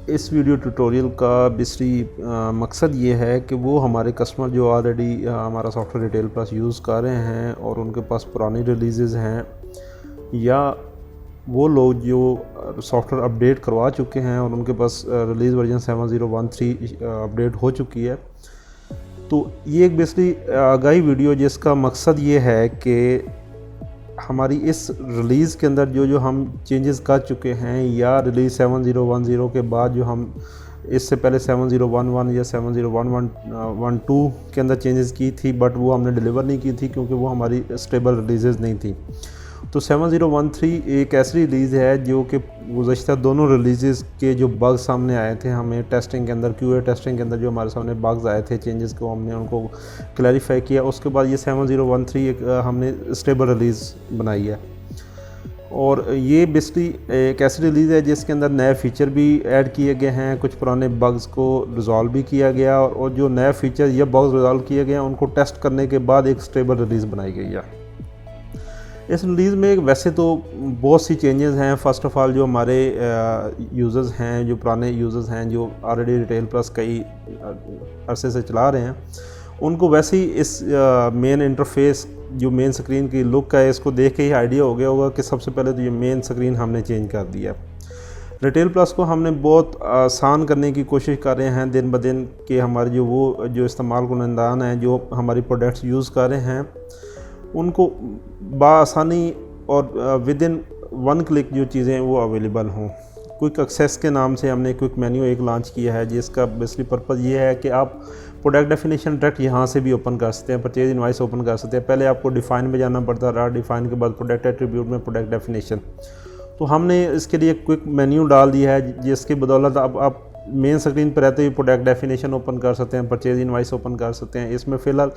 इस video tutorial का basically मकसद ये है कि वो हमारे कस्टमर जो ऑलरेडी हमारा सॉफ्टवेयर रिटेल प्लस यूज़ कर रहे हैं और उनके पास पुरानी रिलीज़ हैं, या वो लोग जो सॉफ्टवेयर अपडेट करवा चुके हैं और उनके पास रिलीज़ वर्जन 7013 अपडेट हो चुकी है। तो ये एक बेसिकली आगाही वीडियो जिसका मकसद ये है कि हमारी इस रिलीज़ के अंदर जो हम चेंजेस कर चुके हैं, या रिलीज़ 7010 के बाद जो हम इससे पहले 7011 या 701112 के अंदर चेंजेस की थी, बट वो हमने डिलीवर नहीं की थी क्योंकि वो हमारी स्टेबल रिलीज़ नहीं थी। तो 7013 एक ऐसी रिलीज़ है जो कि गुज़श्ता दोनों रिलीज़ के जो बग्स सामने आए थे, हमें टेस्टिंग के अंदर QA टेस्टिंग के अंदर जो हमारे सामने बग्स आए थे, चेंजेस को हमने उनको क्लैरिफाई किया। उसके बाद ये 7013 एक हमने स्टेबल रिलीज़ बनाई है, और ये बेसिकली एक ऐसी रिलीज़ है जिसके अंदर नए फ़ीचर भी ऐड किए गए हैं, कुछ पुराने बग्स को रिज़ॉल्व भी किया गया, और जो नए फ़ीचर या बग्स रिज़ॉल्व किए गए हैं उनको टेस्ट करने के बाद एक स्टेबल रिलीज़ बनाई गई है। इस रिलीज़ में वैसे तो बहुत सी चेंजेस हैं। फ़र्स्ट ऑफ़ ऑल जो हमारे यूज़र्स हैं, जो पुराने यूज़र्स हैं जो ऑलरेडी रिटेल प्लस कई अरसे से चला रहे हैं, उनको वैसे ही इस मेन इंटरफेस जो मेन स्क्रीन की लुक है, इसको देख के ही आइडिया हो गया होगा कि सबसे पहले तो ये मेन स्क्रीन हमने चेंज कर दिया। रिटेल प्लस को हमने बहुत आसान करने की कोशिश कर रहे हैं दिन ब दिन, कि हमारे जो इस्तेमाल कुनंदान हैं जो हमारी प्रोडक्ट्स यूज़ कर रहे हैं, उनको बआसानी और विद इन 1 क्लिक जो चीज़ें वो अवेलेबल हों। क्विक एक्सेस के नाम से हमने क्विक मेन्यू एक लॉन्च किया है, जिसका बेसिकली पर्पज़ ये है कि आप प्रोडक्ट डेफिनेशन डायरेक्ट यहाँ से भी ओपन कर सकते हैं, परचेज इनवाइस ओपन कर सकते हैं। पहले आपको डिफ़ाइन में जाना पड़ता रहा, डिफ़ाइन के बाद प्रोडक्ट एट्रीब्यूट में प्रोडक्ट डेफिनेशन। तो हमने इसके लिए क्विक मेन्यू डाल दिया है, जिसकी बदौलत अब आप मेन स्क्रीन पर रहते हुए प्रोडक्ट डेफिनेशन ओपन कर सकते हैं, परचेज इनवाइस ओपन कर सकते हैं। इसमें फ़िलहाल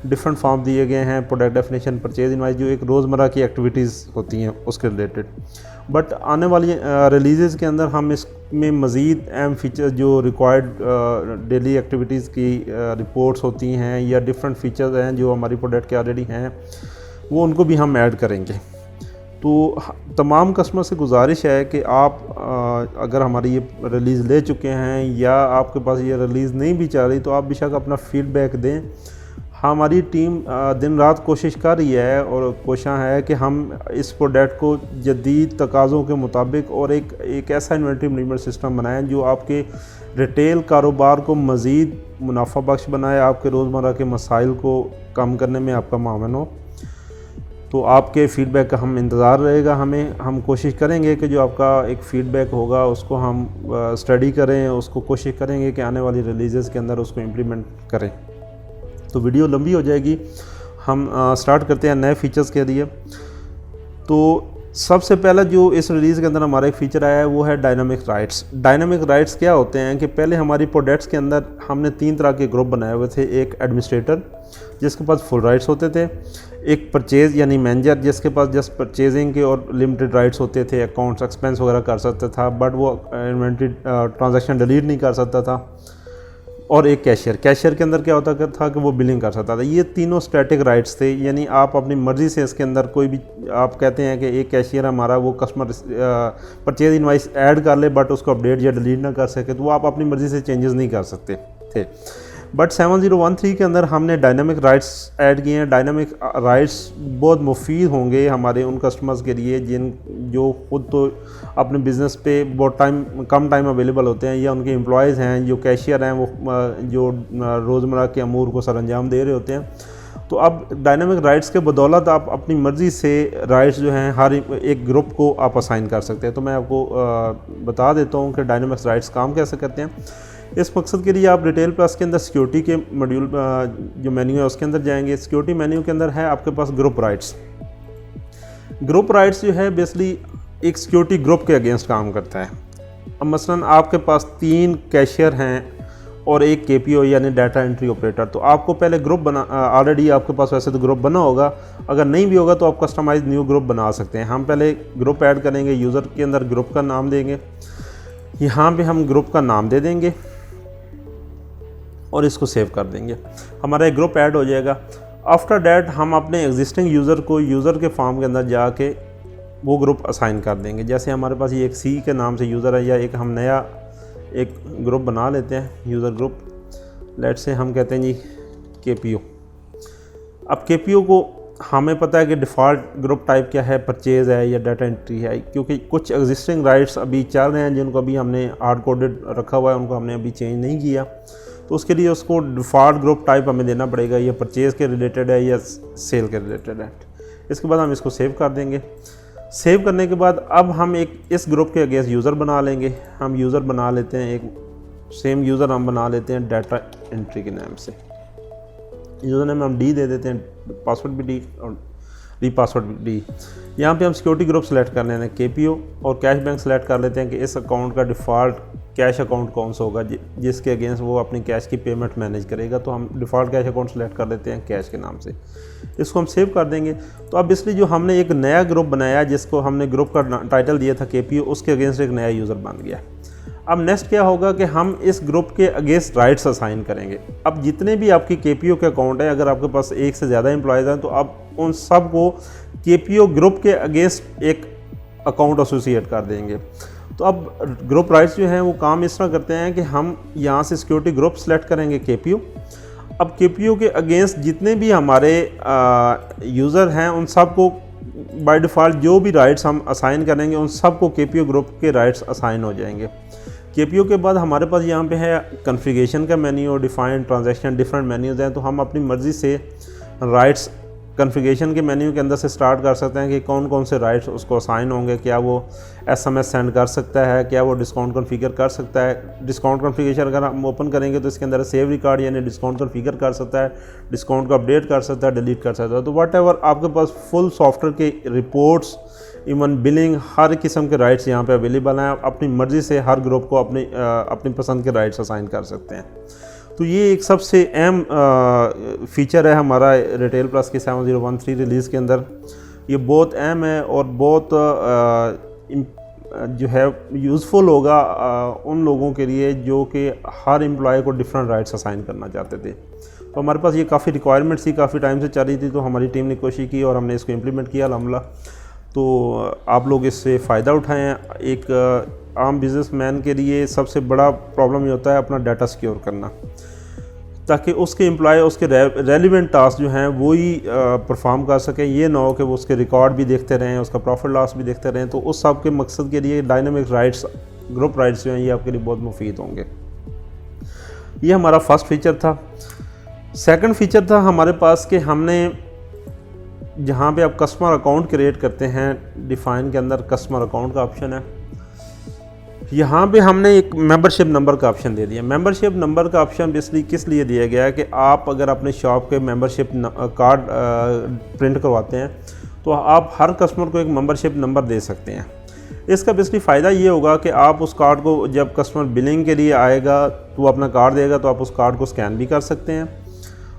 डिफरेंट फॉर्म दिए गए हैं, प्रोडक्ट डेफिनेशन, परचेज इनवाइस, जो एक रोज़मर्रा की एक्टिविटीज़ होती हैं उसके रिलेटेड। बट आने वाली रिलीज़ के अंदर हम इसमें मज़ीद अहम फीचर जो रिक्वायर्ड डेली एक्टिविटीज़ की रिपोर्ट्स होती हैं, या डिफरेंट फीचर्स हैं जो हमारी प्रोडक्ट के ऑलरेडी हैं, वो उनको भी हम ऐड करेंगे। तो तमाम कस्टमर से गुजारिश है कि आप अगर हमारी ये रिलीज़ ले चुके हैं या आपके पास ये रिलीज़ नहीं भी चल रही, तो आप बेशक अपना फ़ीडबैक दें। हमारी टीम दिन रात कोशिश कर रही है और कोशिश है कि हम इस प्रोडक्ट को जदीद तकाज़ों के मुताबिक और एक ऐसा इन्वेंटरी मैनेजमेंट सिस्टम बनाएं जो आपके रिटेल कारोबार को मज़ीद मुनाफा बख्श बनाए, आपके रोज़मर्रा के मसाइल को कम करने में आपका मावन हो। तो आपके फ़ीडबैक का हम इंतज़ार रहेगा। हम कोशिश करेंगे कि जो आपका एक फ़ीडबैक होगा उसको हम स्टडी करें, उसको कोशिश करेंगे कि आने वाली रिलीज़ के अंदर उसको इम्प्लीमेंट करें। तो वीडियो लंबी हो जाएगी, हम स्टार्ट करते हैं नए फ़ीचर्स के लिए। तो सबसे पहला जो इस रिलीज़ के अंदर हमारा एक फ़ीचर आया है वो है डायनामिक राइट्स। डायनामिक राइट्स क्या होते हैं कि पहले हमारी प्रोडक्ट्स के अंदर हमने 3 तरह के ग्रुप बनाए हुए थे। एक एडमिनिस्ट्रेटर जिसके पास फुल राइट्स होते थे, एक परचेज़ यानी मैनेजर जिसके पास जस्ट परचेजिंग के और लिमिटेड राइट्स होते थे, अकाउंट्स एक्सपेंस वगैरह कर सकता था, बट वो इन्वेंटरी ट्रांजैक्शन डिलीट नहीं कर सकता था, और एक कैशियर के अंदर क्या होता था कि वो बिलिंग कर सकता था। ये तीनों स्टैटिक राइट्स थे, यानी आप अपनी मर्ज़ी से इसके अंदर कोई भी, आप कहते हैं कि एक कैशियर हमारा वो कस्टमर परचेज इनवाइस ऐड कर ले बट उसको अपडेट या डिलीट ना कर सके, तो वो आप अपनी मर्ज़ी से चेंजेस नहीं कर सकते थे। बट 7013 के अंदर हमने डायनामिक राइट्स ऐड किए हैं। डायनामिक राइट्स बहुत मुफीद होंगे हमारे उन कस्टमर्स के लिए जो खुद तो अपने बिज़नेस पे बहुत कम टाइम अवेलेबल होते हैं, या उनके एम्प्लॉयज़ हैं, जो कैशियर हैं, वो जो रोज़मर्रा के अमूर को सरअंजाम दे रहे होते हैं। तो अब डायनामिक राइट्स के बदौलत आप अपनी मर्ज़ी से राइट्स जो हैं हर एक ग्रुप को आप असाइन कर सकते हैं। तो मैं आपको बता देता हूँ कि डायनामिक राइट्स काम कैसे करते हैं। इस मकसद के लिए आप रिटेल प्लस के अंदर सिक्योरिटी के मॉड्यूल जो मेन्यू है उसके अंदर जाएंगे। सिक्योरिटी मेन्यू के अंदर है आपके पास ग्रुप राइट्स। ग्रुप राइट्स जो है बेसिकली एक सिक्योरिटी ग्रुप के अगेंस्ट काम करता है। अब मसलन आपके पास 3 कैशियर हैं और एक KPO यानी डाटा एंट्री ऑपरेटर, तो आपको पहले ग्रुप बना, ऑलरेडी आपके पास वैसे तो ग्रुप बना होगा, अगर नहीं भी होगा तो आप कस्टमाइज न्यू ग्रुप बना सकते हैं। हम पहले ग्रुप ऐड करेंगे, यूज़र के अंदर ग्रुप का नाम देंगे, यहाँ पे हम ग्रुप का नाम दे देंगे और इसको सेव कर देंगे, हमारा एक ग्रुप ऐड हो जाएगा। आफ्टर डैट हम अपने एग्जिस्टिंग यूज़र को यूज़र के फॉर्म के अंदर जाके वो ग्रुप असाइन कर देंगे। जैसे हमारे पास ये एक C के नाम से यूज़र है, या एक हम नया एक ग्रुप बना लेते हैं, यूज़र ग्रुप। लेट्स से हम कहते हैं जी KPO। अब KPO को हमें पता है कि डिफ़ॉल्ट ग्रुप टाइप क्या है, परचेज़ है या डाटा एंट्री है, क्योंकि कुछ एग्जिस्टिंग राइट्स अभी चल रहे हैं जिनको अभी हमने हार्ड कोडेड रखा हुआ है, उनको हमने अभी चेंज नहीं किया। तो उसके लिए उसको डिफ़ॉल्ट ग्रुप टाइप हमें देना पड़ेगा, ये परचेज़ के रिलेटेड है या सेल के रिलेटेड है। इसके बाद हम इसको सेव कर देंगे। सेव करने के बाद अब हम एक इस ग्रुप के अगेंस्ट यूज़र बना लेंगे। हम यूज़र बना लेते हैं, एक सेम यूज़र हम बना लेते हैं डाटा एंट्री के नाम से। यूज़र नेम हम D दे देते हैं, पासवर्ड भी D और पासवर्ड भी D। यहाँ पे हम सिक्योरिटी ग्रुप सेलेक्ट कर लेते हैं KPO, और कैश बैंक सेलेक्ट कर लेते हैं कि इस अकाउंट का डिफ़ॉल्ट कैश अकाउंट कौन सा होगा जिसके अगेंस्ट वो अपनी कैश की पेमेंट मैनेज करेगा। तो हम डिफ़ॉल्ट कैश अकाउंट सेलेक्ट कर लेते हैं कैश के नाम से। इसको हम सेव कर देंगे। तो अब इसलिए जो हमने एक नया ग्रुप बनाया जिसको हमने ग्रुप का टाइटल दिया था KPO, उसके अगेंस्ट एक नया यूज़र बन गया। अब नेक्स्ट क्या होगा कि हम इस ग्रुप के अगेंस्ट राइट्स असाइन करेंगे। अब जितने भी आपकी KPO के अकाउंट हैं, अगर आपके पास एक से ज़्यादा एम्प्लॉयज़ हैं, तो आप उन सब को KPO ग्रुप के अगेंस्ट एक अकाउंट एसोसिएट कर देंगे। तो अब ग्रुप राइट्स जो हैं वो काम इस तरह करते हैं कि हम यहाँ से सिक्योरिटी ग्रुप सेलेक्ट करेंगे KPO। अब KPO के अगेंस्ट जितने भी हमारे यूज़र हैं उन सब को बाय डिफ़ॉल्ट जो भी राइट्स हम असाइन करेंगे उन सब को KPO ग्रुप के राइट्स असाइन हो जाएंगे। KPO के बाद हमारे पास यहाँ पे है कॉन्फ़िगरेशन का मेन्यू और डिफ़ाइन ट्रांजैक्शन, डिफरेंट मेन्यूज़ हैं। तो हम अपनी मर्ज़ी से राइट्स कॉन्फ़िगरेशन के मेन्यू के अंदर से स्टार्ट कर सकते हैं कि कौन कौन से राइट्स उसको असाइन होंगे। क्या वो SMS सेंड कर सकता है, क्या वो डिस्काउंट कॉन्फ़िगर कर सकता है। डिस्काउंट कॉन्फ़िगरेशन अगर हम ओपन करेंगे तो इसके अंदर सेव रिकॉर्ड यानी डिस्काउंट कॉन्फ़िगर कर सकता है, डिस्काउंट को अपडेट कर सकता है, डिलीट कर सकता है। तो व्हाटएवर आपके पास फुल सॉफ्टवेयर के रिपोर्ट्स, इवन बिलिंग, हर किस्म के राइट्स यहाँ पे अवेलेबल हैं। आप अपनी मर्ज़ी से हर ग्रुप को अपनी पसंद के राइट्स असाइन कर सकते हैं। तो ये एक सबसे अहम फ़ीचर है हमारा रिटेल प्लस के 7013 रिलीज़ के अंदर। ये बहुत अहम है और बहुत जो है यूज़फुल होगा उन लोगों के लिए जो कि हर एम्प्लॉय को डिफरेंट राइट्स असाइन करना चाहते थे। तो हमारे पास ये काफ़ी रिक्वायरमेंट थी, काफ़ी टाइम से चल रही थी, तो हमारी टीम ने कोशिश की और हमने इसको इम्प्लीमेंट किया अल्हम्दुलिल्लाह। तो आप लोग इससे फ़ायदा उठाएँ। एक आम बिज़नेसमैन के लिए सबसे बड़ा प्रॉब्लम ये होता है अपना डाटा सिक्योर करना, ताकि उसके एम्प्लॉय उसके रेलिवेंट टास्क जो हैं वो ही परफॉर्म कर सकें। ये ना हो कि वो उसके रिकॉर्ड भी देखते रहें, उसका प्रॉफिट लॉस भी देखते रहें। तो उस सब के मकसद के लिए डायनामिक राइट्स, ग्रुप राइट्स जो हैं ये आपके लिए बहुत मुफीद होंगे। ये हमारा फर्स्ट फीचर था। सेकंड फीचर था हमारे पास कि हमने जहाँ पे आप कस्टमर अकाउंट क्रिएट करते हैं, डिफ़ाइन के अंदर कस्टमर अकाउंट का ऑप्शन है। यहाँ पे हमने एक मेंबरशिप नंबर का ऑप्शन दे दिया। मेंबरशिप नंबर का ऑप्शन बेसिकली किस लिए दिया गया है कि आप अगर अपने शॉप के मेंबरशिप कार्ड प्रिंट करवाते हैं तो आप हर कस्टमर को एक मेंबरशिप नंबर दे सकते हैं। इसका बेसिकली फ़ायदा ये होगा कि आप उस कार्ड को जब कस्टमर बिलिंग के लिए आएगा तो वो अपना कार्ड देगा, तो आप उस कार्ड को स्कैन भी कर सकते हैं।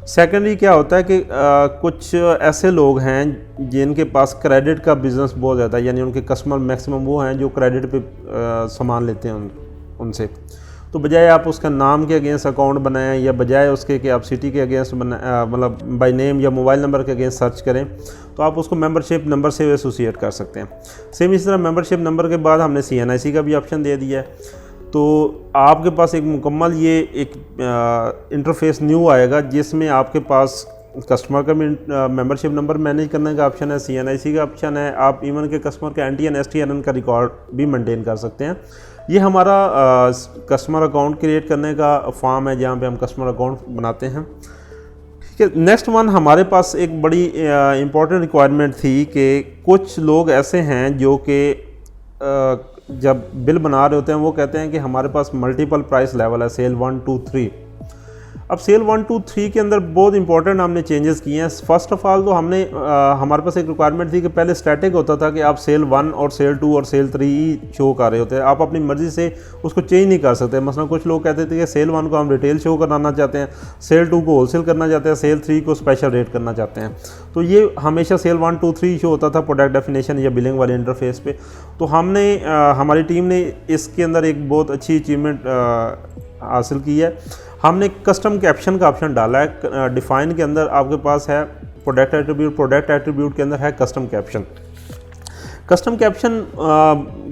सेकेंडली क्या होता है कि कुछ ऐसे लोग हैं जिनके पास क्रेडिट का बिज़नेस बहुत ज़्यादा है, यानी उनके कस्टमर मैक्सिमम वो हैं जो क्रेडिट पे सामान लेते हैं उनसे। तो बजाय आप उसका नाम के अगेंस्ट अकाउंट बनाएं या बजाय उसके कि आप सिटी के अगेंस्ट मतलब बाय नेम या मोबाइल नंबर के अगेंस्ट सर्च करें, तो आप उसको मेंबरशिप नंबर से एसोसिएट कर सकते हैं। सेम इस तरह मेंबरशिप नंबर के बाद हमने CNIC का भी ऑप्शन दे दिया है। तो आपके पास एक मुकम्मल ये एक इंटरफेस न्यू आएगा जिसमें आपके पास कस्टमर का मेंबरशिप नंबर मैनेज करने का ऑप्शन है, CNIC का ऑप्शन है, आप इवन के कस्टमर के NTN STNN का रिकॉर्ड भी मेंटेन कर सकते हैं। ये हमारा कस्टमर अकाउंट क्रिएट करने का फॉर्म है जहाँ पे हम कस्टमर अकाउंट बनाते हैं। ठीक है, नेक्स्ट वन हमारे पास एक बड़ी इम्पॉर्टेंट रिक्वायरमेंट थी कि कुछ लोग ऐसे हैं जो कि जब बिल बना रहे होते हैं वो कहते हैं कि हमारे पास मल्टीपल प्राइस लेवल है, सेल 1, 2, 3। अब सेल 1, 2, 3 के अंदर बहुत इंपॉर्टेंट हमने चेंजेस किए हैं। फर्स्ट ऑफ ऑल तो हमने हमारे पास एक रिक्वायरमेंट थी कि पहले स्टैटिक होता था कि आप सेल 1 और सेल 2 और सेल 3 ही शो कर रहे होते हैं, आप अपनी मर्ज़ी से उसको चेंज नहीं कर सकते। मसलन कुछ लोग कहते थे कि सेल 1 को हम रिटेल शो कराना चाहते हैं, सेल 2 को होलसेल करना चाहते हैं, सेल 3 को स्पेशल रेट करना चाहते हैं। तो ये हमेशा सेल 1, 2, 3 शो होता था प्रोडक्ट डेफिनेशन या बिलिंग वाले इंटरफेस पे। तो हमने हमारी टीम ने इसके अंदर एक बहुत अच्छी अचीवमेंट हासिल की है। हमने कस्टम कैप्शन का ऑप्शन डाला है। डिफ़ाइन के अंदर आपके पास है प्रोडक्ट एट्रीब्यूट के अंदर है कस्टम कैप्शन। कस्टम कैप्शन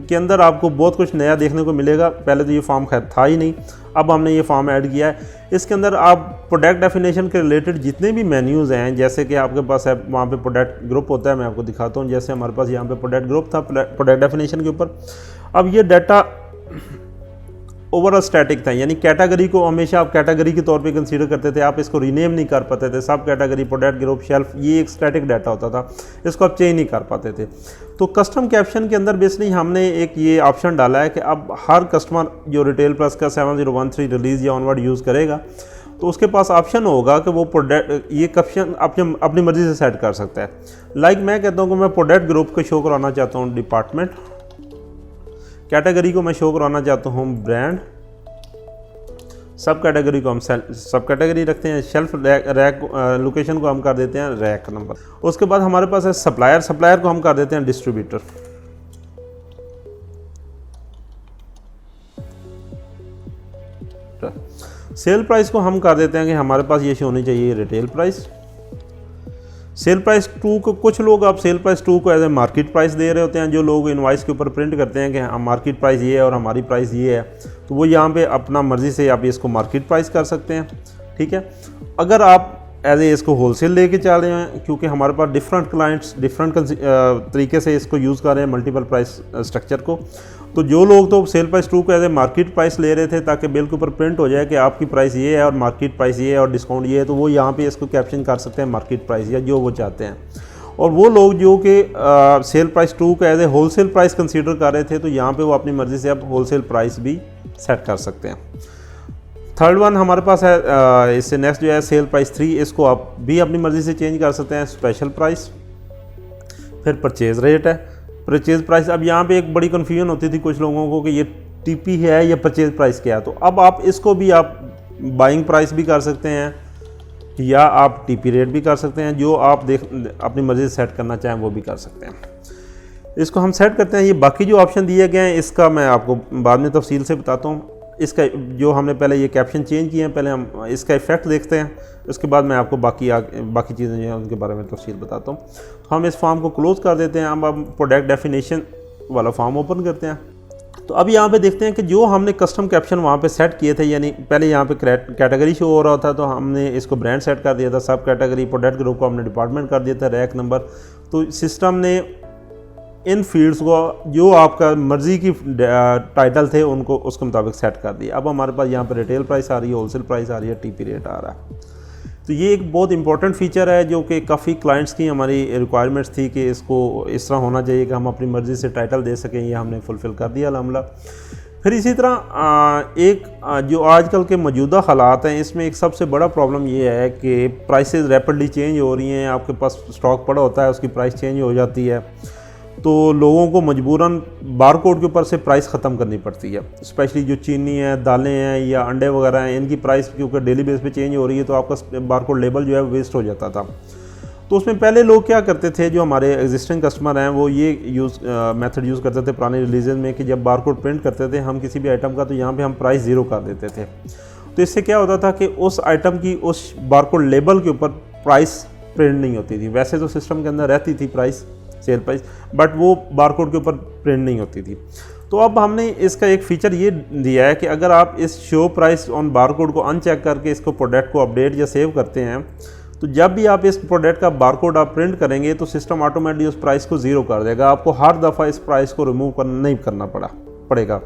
के अंदर आपको बहुत कुछ नया देखने को मिलेगा। पहले तो ये फॉर्म खैर था ही नहीं, अब हमने ये फॉर्म ऐड किया है। इसके अंदर आप प्रोडक्ट डेफिनेशन के रिलेटेड जितने भी मेन्यूज़ हैं, जैसे कि आपके पास है वहाँ पे प्रोडक्ट ग्रुप होता है, मैं आपको दिखाता हूँ। जैसे हमारे पास यहाँ पे प्रोडक्ट ग्रुप था प्रोडक्ट डेफिनेशन के ऊपर। अब ये डाटा ओवरऑल स्टैटिक था, यानी कैटेगरी को हमेशा आप कैटेगरी के तौर पे कंसीडर करते थे, आप इसको रीनेम नहीं कर पाते थे। सब कैटेगरी, प्रोडक्ट ग्रुप, शेल्फ, ये एक स्टैटिक डाटा होता था, इसको आप चेंज नहीं कर पाते थे। तो कस्टम कैप्शन के अंदर बेसिकली हमने एक ये ऑप्शन डाला है कि अब हर कस्टमर जो रिटेल प्लस का 7013 रिलीज़ या ऑनवर्ड यूज़ करेगा तो उसके पास ऑप्शन होगा कि वो प्रोडक्ट ये कैप्शन अपनी मर्ज़ी से सेट कर सकता है। लाइक मैं कहता हूँ कि मैं प्रोडक्ट ग्रुप को शो कराना चाहता हूँ डिपार्टमेंट, कैटेगरी को मैं शो कराना चाहता हूँ ब्रांड, सब कैटेगरी को हम सब कैटेगरी रखते हैं, शेल्फ रैक लोकेशन को हम कर देते हैं रैक नंबर। उसके बाद हमारे पास है सप्लायर, सप्लायर को हम कर देते हैं डिस्ट्रीब्यूटर। सेल प्राइस को हम कर देते हैं कि हमारे पास ये होनी चाहिए रिटेल प्राइस। सेल प्राइस 2 को कुछ लोग आप सेल प्राइस 2 को एज ए मार्केट प्राइस दे रहे होते हैं। जो लोग इनवाइस के ऊपर प्रिंट करते हैं कि हम मार्केट प्राइस ये है और हमारी प्राइस ये है, तो वो यहाँ पे अपना मर्ज़ी से आप इसको मार्केट प्राइस कर सकते हैं। ठीक है, अगर आप एज ए इसको होलसेल लेके चल रहे हैं, क्योंकि हमारे पास डिफरेंट क्लाइंट्स डिफरेंट तरीके से इसको यूज़ कर रहे हैं मल्टीपल प्राइस स्ट्रक्चर को, तो जो लोग तो सेल प्राइस 2 को एज ए मार्केट प्राइस ले रहे थे ताकि बिल के ऊपर प्रिंट हो जाए कि आपकी प्राइस ये है और मार्केट प्राइस ये है और डिस्काउंट ये है, तो वो यहाँ पे इसको कैप्शन कर सकते हैं मार्केट प्राइस या जो वो चाहते हैं। और वो लोग जो कि सेल प्राइस 2 को as a wholesale price consider कर रहे थे, तो यहाँ पे वो अपनी मर्ज़ी से अब होलसेल प्राइस भी सेट कर सकते हैं। थर्ड वन हमारे पास है इससे नेक्स्ट जो है सेल प्राइस 3, इसको आप भी अपनी मर्ज़ी से चेंज कर सकते हैं स्पेशल प्राइस। फिर परचेज़ रेट है, परचेज़ प्राइस। अब यहाँ पे एक बड़ी कन्फ्यूजन होती थी कुछ लोगों को कि ये टीपी है या परचेज़ प्राइस क्या है, तो अब आप इसको भी आप बाइंग प्राइस भी कर सकते हैं या आप टीपी रेट भी कर सकते हैं, जो आप अपनी मर्ज़ी से सेट करना चाहें वो भी कर सकते हैं। इसको हम सेट करते हैं। ये बाकी जो ऑप्शन दिए गए हैं इसका मैं आपको बाद में तफसील से बताता हूँ। इसका जो हमने पहले ये कैप्शन चेंज किए हैं, पहले हम इसका इफ़ेक्ट देखते हैं, उसके बाद मैं आपको बाकी चीज़ें जो हैं उनके बारे में तफसील बताता हूँ। तो हम इस फॉर्म को क्लोज़ कर देते हैं। अब हम प्रोडक्ट डेफिनेशन वाला फॉर्म ओपन करते हैं। तो अब यहाँ पे देखते हैं कि जो हमने कस्टम कैप्शन वहाँ पे सेट किए थे, यानी पहले यहाँ पे कैटेगरी शो हो रहा था तो हमने इसको ब्रांड सेट कर दिया था, सब कैटेगरी, प्रोडक्ट ग्रुप को हमने डिपार्टमेंट कर दिया था, रैक नंबर। तो सिस्टम ने इन फील्ड्स को जो आपका मर्ज़ी की टाइटल थे उनको उसके मुताबिक सेट कर दिया। अब हमारे पास यहाँ पर रिटेल प्राइस आ रही है, होलसेल प्राइस आ रही है, टीपी रेट आ रहा है। तो ये एक बहुत इंपॉर्टेंट फ़ीचर है जो कि काफ़ी क्लाइंट्स की हमारी रिक्वायरमेंट्स थी कि इसको इस तरह होना चाहिए कि हम अपनी मर्ज़ी से टाइटल दे सकें। ये हमने फुलफ़िल कर दिया अल्हम्दुलिल्लाह। फिर इसी तरह एक जो आजकल के मौजूदा हालात हैं इसमें एक सबसे बड़ा प्रॉब्लम ये है कि प्राइसेस रैपिडली चेंज हो रही हैं। आपके पास स्टॉक पड़ा होता है, उसकी प्राइस चेंज हो जाती है, तो लोगों को मजबूरन बारकोड के ऊपर से प्राइस ख़त्म करनी पड़ती है। स्पेशली जो चीनी है, दालें हैं या अंडे वगैरह हैं, इनकी प्राइस क्योंकि डेली बेस पे चेंज हो रही है तो आपका बारकोड लेबल जो है वेस्ट हो जाता था। तो उसमें पहले लोग क्या करते थे, जो हमारे एग्जिस्टिंग कस्टमर हैं वो ये मेथड यूज़ करते थे पुराने रिलीजन में कि जब बारकोड प्रिंट करते थे हम किसी भी आइटम का, तो यहाँ पर हम प्राइस ज़ीरो कर देते थे। तो इससे क्या होता था कि उस आइटम की उस बारकोड लेबल के ऊपर प्राइस प्रिंट नहीं होती थी। वैसे तो सिस्टम के अंदर रहती थी प्राइस, सेल प्राइस, बट वो बारकोड के ऊपर प्रिंट नहीं होती थी। तो अब हमने इसका एक फ़ीचर ये दिया है कि अगर आप इस शो प्राइस ऑन बारकोड को अनचेक करके इसको प्रोडक्ट को अपडेट या सेव करते हैं, तो जब भी आप इस प्रोडक्ट का बारकोड आप प्रिंट करेंगे तो सिस्टम ऑटोमेटिकली उस प्राइस को ज़ीरो कर देगा। आपको हर दफ़ा इस प्राइस को रिमूव नहीं करना पड़ेगा।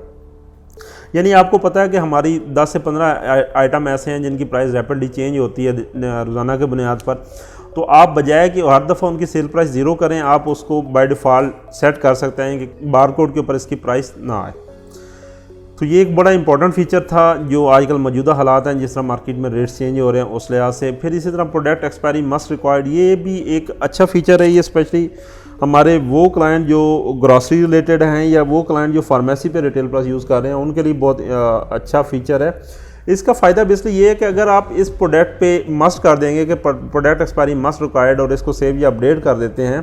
यानी आपको पता है कि हमारी 10 से 15 आइटम ऐसे हैं जिनकी प्राइस रैपिडली चेंज होती है रोज़ाना के बुनियाद पर, तो आप बजाय कि हर दफ़ा उनकी सेल प्राइस ज़ीरो करें, आप उसको बाय डिफ़ॉल्ट सेट कर सकते हैं कि बारकोड के ऊपर इसकी प्राइस ना आए। तो ये एक बड़ा इंपॉर्टेंट फ़ीचर था जो आजकल मौजूदा हालात हैं, जिस तरह मार्केट में रेट्स चेंज हो रहे हैं उस लिहाज से। फिर इसी तरह प्रोडक्ट एक्सपायरी मस्ट रिक्वायर्ड, ये भी एक अच्छा फ़ीचर है। ये स्पेशली हमारे वो क्लाइंट जो ग्रॉसरी रिलेटेड हैं या वो क्लाइंट जो फार्मेसी पे रिटेल प्लस यूज़ कर रहे हैं उनके लिए बहुत अच्छा फ़ीचर है। इसका फ़ायदा बेसिकली ये है कि अगर आप इस प्रोडक्ट पे मस्ट कर देंगे कि प्रोडक्ट एक्सपायरी मस्ट रिक्वायर्ड और इसको सेव या अपडेट कर देते हैं,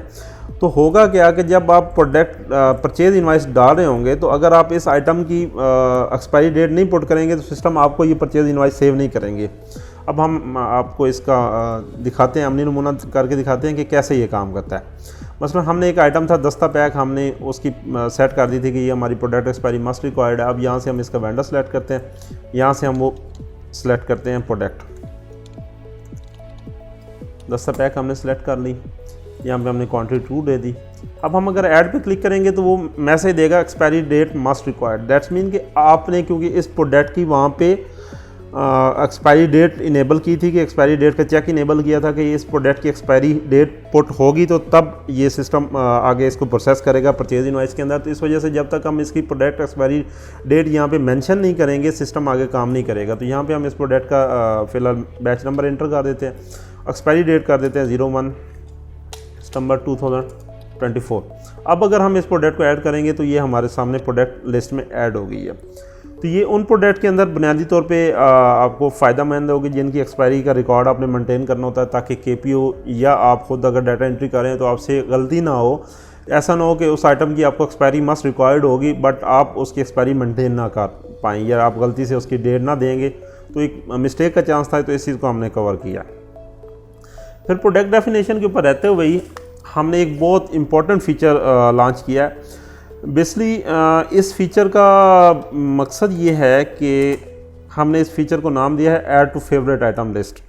तो होगा क्या कि जब आप प्रोडक्ट परचेज इनवाइस डाल रहे होंगे तो अगर आप इस आइटम की एक्सपायरी डेट नहीं पुट करेंगे तो सिस्टम आपको ये परचेज इनवाइस सेव नहीं करेंगे। अब हम आपको इसका दिखाते हैं, अमली नमूना करके दिखाते हैं कि कैसे ये काम करता है। मसलन हमने एक आइटम था दस्ता पैक, हमने उसकी सेट कर दी थी कि ये हमारी प्रोडक्ट एक्सपायरी मस्ट रिक्वायर्ड है। अब यहाँ से हम इसका वेंडर सेलेक्ट करते हैं, यहाँ से हम वो सेलेक्ट करते हैं प्रोडक्ट, दस्ता पैक हमने सेलेक्ट कर ली, यहाँ पे हमने क्वांटिटी ट्रू दे दी। अब हम अगर ऐड पे क्लिक करेंगे तो वो मैसेज देगा expiry date must required. That's mean कि आपने क्योंकि इस प्रोडक्ट की वहाँ पे एक्सपायरी डेट इनेबल की थी, कि एक्सपायरी डेट का चेक इनेबल किया था कि इस प्रोडक्ट की एक्सपायरी डेट पुट होगी तो तब ये सिस्टम आगे इसको प्रोसेस करेगा परचेज इनवॉइस के अंदर। तो इस वजह से जब तक हम इसकी प्रोडक्ट एक्सपायरी डेट यहाँ पे मेंशन नहीं करेंगे सिस्टम आगे काम नहीं करेगा। तो यहाँ पे हम इस प्रोडक्ट का फ़िलहाल बैच नंबर एंटर कर देते हैं, एक्सपायरी डेट कर देते हैं 01 सितंबर 2024। अब अगर हम इस प्रोडक्ट को ऐड करेंगे तो ये हमारे सामने प्रोडक्ट लिस्ट में ऐड हो गई है। तो ये उन प्रोडक्ट के अंदर बुनियादी तौर पे आपको फ़ायदा मंद होगी जिनकी एक्सपायरी का रिकॉर्ड आपने मेंटेन करना होता है, ताकि KPO या आप खुद अगर डाटा एंट्री करें तो आपसे गलती ना हो। ऐसा ना हो कि उस आइटम की आपको एक्सपायरी मस्ट रिक्वायर्ड होगी बट आप उसकी एक्सपायरी मेंटेन ना कर पाएँ या आप गलती से उसकी डेट ना देंगे तो एक मिस्टेक का चांस था। तो इस चीज़ को हमने कवर किया। फिर प्रोडक्ट डेफिनेशन के ऊपर रहते हुए ही हमने एक बहुत इम्पॉर्टेंट फ़ीचर लॉन्च किया है। बेसिकली इस फीचर का मकसद ये है कि हमने इस फीचर को नाम दिया है add to favourite item list.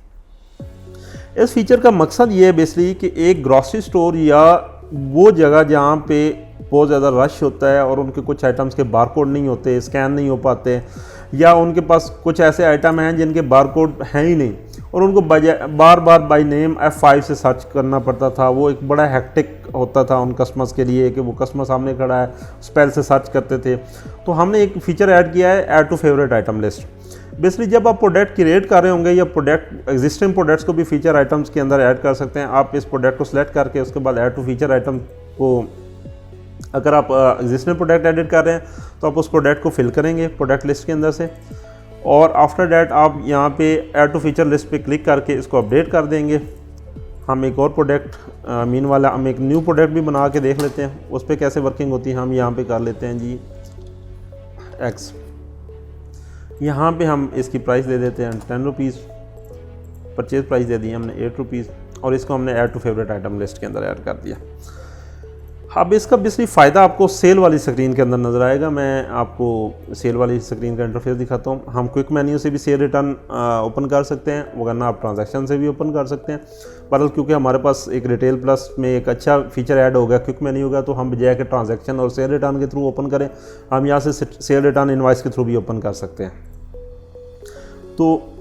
इस फीचर का मकसद ये है बेसिकली कि एक ग्रॉसरी स्टोर या वो जगह जहाँ पे बहुत ज़्यादा रश होता है और उनके कुछ आइटम्स के बारकोड नहीं होते, स्कैन नहीं हो पाते, या उनके पास कुछ ऐसे आइटम हैं जिनके बारकोड हैं ही नहीं और उनको बार बार बाय नेम F5 से सर्च करना पड़ता था। वो एक बड़ा हेक्टिक होता था उन कस्टमर्स के लिए कि वो कस्टमर सामने खड़ा है, स्पेल से सर्च करते थे। तो हमने एक फ़ीचर ऐड किया है add to favourite item list. Basically जब आप प्रोडक्ट क्रिएट कर रहे होंगे या प्रोडक्ट एग्जिस्टिंग प्रोडक्ट्स को भी फीचर आइटम्स के अंदर ऐड कर सकते हैं। आप इस प्रोडक्ट को सिलेक्ट करके उसके बाद ऐड टू फीचर आइटम को, अगर आप एग्जिस्टिंग प्रोडक्ट एडिट कर रहे हैं तो आप उस प्रोडक्ट को फिल करेंगे प्रोडक्ट लिस्ट के अंदर से, और आफ्टर डैट आप यहाँ पे ऐड टू फीचर लिस्ट पे क्लिक करके इसको अपडेट कर देंगे। हम एक और प्रोडक्ट मीन वाला हम एक न्यू प्रोडक्ट भी बना के देख लेते हैं उस पर कैसे वर्किंग होती है। हम यहाँ पे कर लेते हैं जी X। यहाँ पे हम इसकी प्राइस दे देते हैं 10 रुपीज़, परचेज प्राइस दे दी हमने 8 रुपीज़ और इसको हमने add to favourite item list के अंदर ऐड कर दिया। अब इसका बेसिकली फ़ायदा आपको सेल वाली स्क्रीन के अंदर नज़र आएगा। मैं आपको सेल वाली स्क्रीन का इंटरफेस दिखाता हूँ। हम क्विक मेन्यू से भी सेल रिटर्न ओपन कर सकते हैं, वरना आप ट्रांजैक्शन से भी ओपन कर सकते हैं। पर क्योंकि हमारे पास एक रिटेल प्लस में एक अच्छा फीचर ऐड हो गया क्विक मेन्यू का, तो हम बजाय के ट्रांजैक्शन और सेल रिटर्न के थ्रू ओपन करें, हम यहाँ से सेल रिटर्न इनवॉइस के थ्रू भी ओपन कर सकते हैं। तो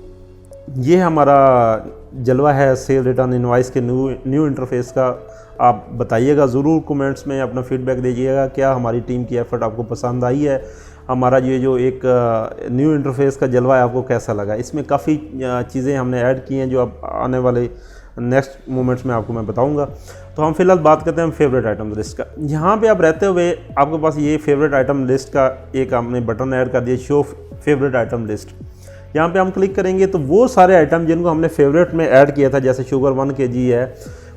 ये हमारा जलवा है सेल रिटर्न इनवॉइस के न्यू इंटरफेस का। आप बताइएगा ज़रूर कमेंट्स में, अपना फीडबैक दीजिएगा क्या हमारी टीम की एफर्ट आपको पसंद आई है, हमारा ये जो एक न्यू इंटरफेस का जलवा है आपको कैसा लगा। इसमें काफ़ी चीज़ें हमने ऐड की हैं जो अब आने वाले नेक्स्ट मोमेंट्स में आपको मैं बताऊंगा। तो हम फिलहाल बात करते हैं फेवरेट आइटम लिस्ट का। यहाँ पे आप रहते हुए आपके पास ये फेवरेट आइटम लिस्ट का एक हमने बटन ऐड कर दिया, शो फेवरेट आइटम लिस्ट। यहाँ पे हम क्लिक करेंगे तो वो सारे आइटम जिनको हमने फेवरेट में ऐड किया था, जैसे शुगर 1 kg है,